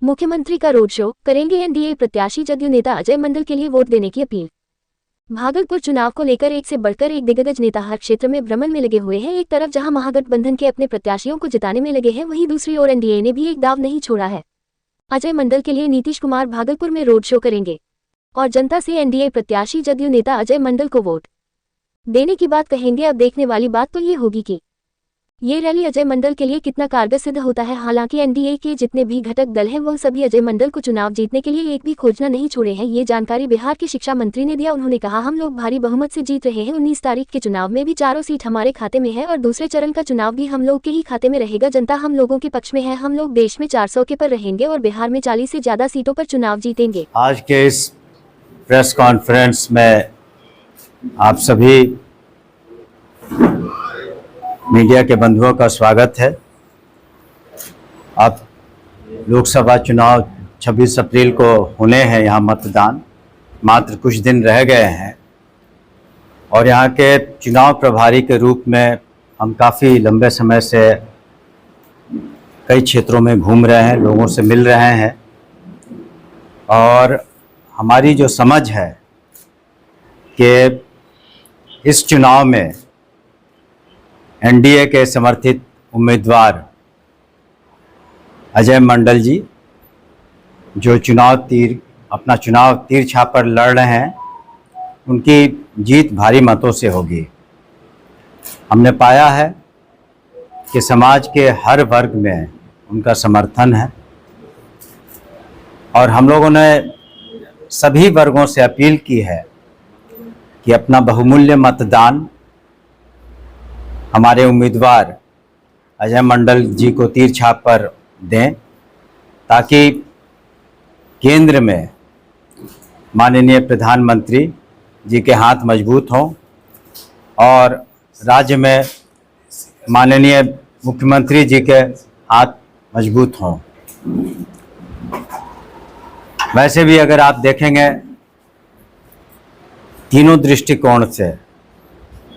मुख्यमंत्री का road show, करेंगे एनडीए प्रत्याशी जदयू नेता अजय मंडल के लिए वोट देने की अपील। भागलपुर चुनाव को लेकर एक से बढ़कर एक दिग्गज नेता हर क्षेत्र में भ्रमण में लगे हुए हैं। एक तरफ जहां महागठबंधन के अपने प्रत्याशियों को जिताने में लगे हैं, वहीं दूसरी ओर एनडीए ने भी एक दाव नहीं छोड़ा है। अजय मंडल के लिए नीतीश कुमार भागलपुर में रोड शो करेंगे और जनता से एनडीए प्रत्याशी जदयू नेता अजय मंडल को वोट देने की बात कहेंगे। अब देखने वाली बात तो ये होगी कि ये रैली अजय मंडल के लिए कितना कारगर सिद्ध होता है। हालांकि एनडीए के जितने भी घटक दल हैं वह सभी अजय मंडल को चुनाव जीतने के लिए एक भी खोजना नहीं छोड़े हैं। ये जानकारी बिहार के शिक्षा मंत्री ने दिया। उन्होंने कहा, हम लोग भारी बहुमत से जीत रहे हैं। 19 तारीख के चुनाव में भी 4 सीट हमारे खाते में है और दूसरे चरण का चुनाव भी हम लोग के ही खाते में रहेगा। जनता हम लोगों के पक्ष में है। हम लोग देश में 400 के पर रहेंगे और बिहार में 40 से ज्यादा सीटों पर चुनाव जीतेंगे। आज के इस प्रेस कॉन्फ्रेंस में आप सभी मीडिया के बंधुओं का स्वागत है। अब लोकसभा चुनाव 26 अप्रैल को होने हैं। यहाँ मतदान मात्र कुछ दिन रह गए हैं और यहाँ के चुनाव प्रभारी के रूप में हम काफ़ी लंबे समय से कई क्षेत्रों में घूम रहे हैं, लोगों से मिल रहे हैं और हमारी जो समझ है कि इस चुनाव में एनडीए के समर्थित उम्मीदवार अजय मंडल जी जो अपना चुनाव तीर छाप पर लड़ रहे हैं, उनकी जीत भारी मतों से होगी। हमने पाया है कि समाज के हर वर्ग में उनका समर्थन है और हम लोगों ने सभी वर्गों से अपील की है कि अपना बहुमूल्य मतदान हमारे उम्मीदवार अजय मंडल जी को तीर छाप पर दें, ताकि केंद्र में माननीय प्रधानमंत्री जी के हाथ मजबूत हों और राज्य में माननीय मुख्यमंत्री जी के हाथ मजबूत हों। वैसे भी अगर आप देखेंगे तीनों दृष्टिकोण से,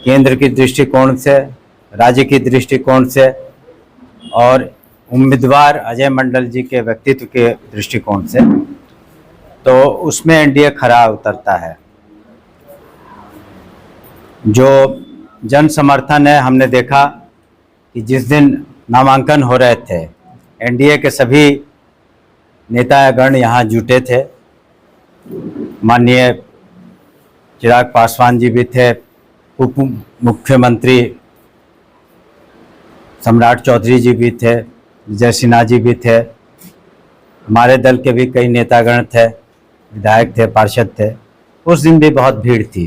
केंद्र की दृष्टिकोण से, राज्य की दृष्टिकोण से और उम्मीदवार अजय मंडल जी के व्यक्तित्व के दृष्टिकोण से, तो उसमें एनडीए खरा उतरता है। जो जन समर्थन है, हमने देखा कि जिस दिन नामांकन हो रहे थे एनडीए के सभी नेतागण यहाँ जुटे थे। माननीय चिराग पासवान जी भी थे, उप मुख्यमंत्री सम्राट चौधरी जी भी थे, विजय सिन्हा जी भी थे, हमारे दल के भी कई नेतागण थे, विधायक थे, पार्षद थे। उस दिन भी बहुत भीड़ थी।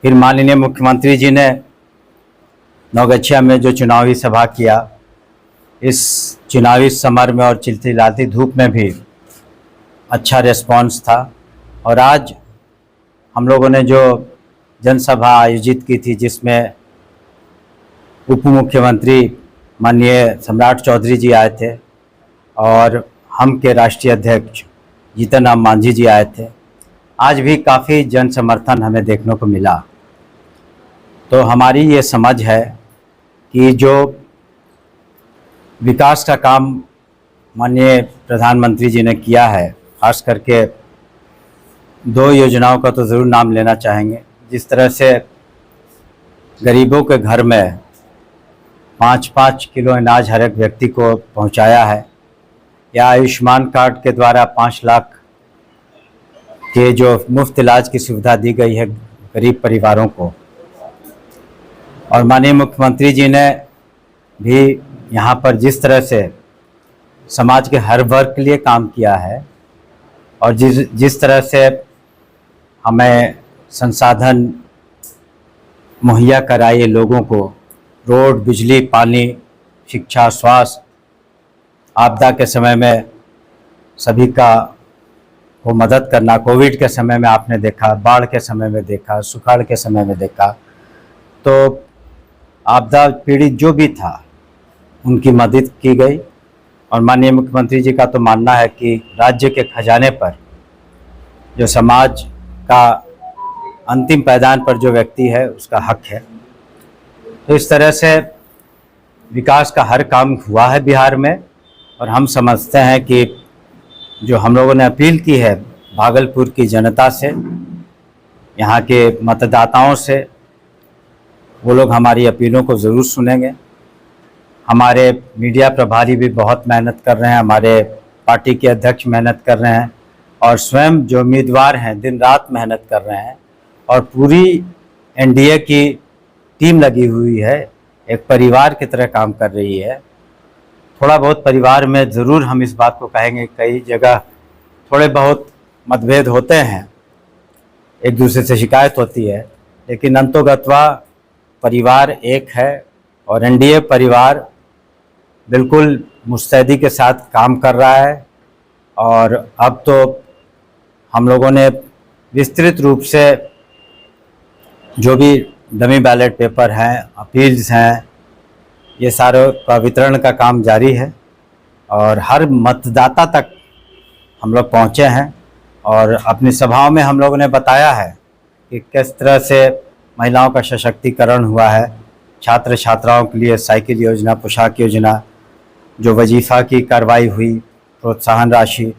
फिर माननीय मुख्यमंत्री जी ने नौगछिया में जो चुनावी सभा किया, इस चुनावी समर में और चिलचिलाती धूप में भी अच्छा रिस्पांस था। और आज हम लोगों ने जो जनसभा आयोजित की थी, जिसमें उप मुख्यमंत्री माननीय सम्राट चौधरी जी आए थे और हम के राष्ट्रीय अध्यक्ष जीतन राम मांझी जी आए थे, आज भी काफ़ी जन समर्थन हमें देखने को मिला। तो हमारी ये समझ है कि जो विकास का काम माननीय प्रधानमंत्री जी ने किया है, खास करके 2 योजनाओं का तो ज़रूर नाम लेना चाहेंगे। जिस तरह से गरीबों के घर में 5-5 किलो अनाज हर एक व्यक्ति को पहुंचाया है, या आयुष्मान कार्ड के द्वारा 5 लाख के जो मुफ्त इलाज की सुविधा दी गई है गरीब परिवारों को, और माननीय मुख्यमंत्री जी ने भी यहाँ पर जिस तरह से समाज के हर वर्ग के लिए काम किया है और जिस तरह से हमें संसाधन मुहैया कराए लोगों को, रोड, बिजली, पानी, शिक्षा, स्वास्थ्य, आपदा के समय में सभी का वो मदद करना। कोविड के समय में आपने देखा, बाढ़ के समय में देखा, सुखाड़ के समय में देखा, तो आपदा पीड़ित जो भी था उनकी मदद की गई। और माननीय मुख्यमंत्री जी का तो मानना है कि राज्य के खजाने पर जो समाज का अंतिम पायदान पर जो व्यक्ति है उसका हक है। तो इस तरह से विकास का हर काम हुआ है बिहार में और हम समझते हैं कि जो हम लोगों ने अपील की है भागलपुर की जनता से, यहाँ के मतदाताओं से, वो लोग हमारी अपीलों को ज़रूर सुनेंगे। हमारे मीडिया प्रभारी भी बहुत मेहनत कर रहे हैं, हमारे पार्टी के अध्यक्ष मेहनत कर रहे हैं, और स्वयं जो उम्मीदवार हैं दिन रात मेहनत कर रहे हैं, और पूरी एनडीए की टीम लगी हुई है, एक परिवार की तरह काम कर रही है। थोड़ा बहुत परिवार में ज़रूर हम इस बात को कहेंगे, कई जगह थोड़े बहुत मतभेद होते हैं, एक दूसरे से शिकायत होती है, लेकिन अंतोगत्वा परिवार एक है और एनडीए परिवार बिल्कुल मुस्तैदी के साथ काम कर रहा है। और अब तो हम लोगों ने विस्तृत रूप से जो भी डमी बैलेट पेपर हैं, अपील्स हैं, ये सारों का वितरण का काम जारी है और हर मतदाता तक हम लोग पहुँचे हैं। और अपनी सभाओं में हम लोगों ने बताया है कि किस तरह से महिलाओं का सशक्तिकरण हुआ है, छात्र छात्राओं के लिए साइकिल योजना, पोशाक योजना, जो वजीफ़ा की कार्रवाई हुई, प्रोत्साहन राशि,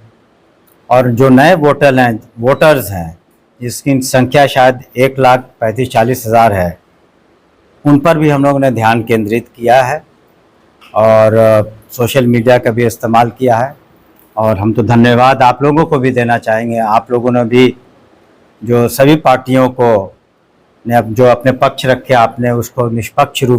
और जो नए वोटर्स हैं जिसकी संख्या शायद 1,35,40,000 है, उन पर भी हम लोगों ने ध्यान केंद्रित किया है और सोशल मीडिया का भी इस्तेमाल किया है। और हम तो धन्यवाद आप लोगों को भी देना चाहेंगे, आप लोगों ने भी जो सभी पार्टियों को ने जो अपने पक्ष रखे, आपने उसको निष्पक्ष रूप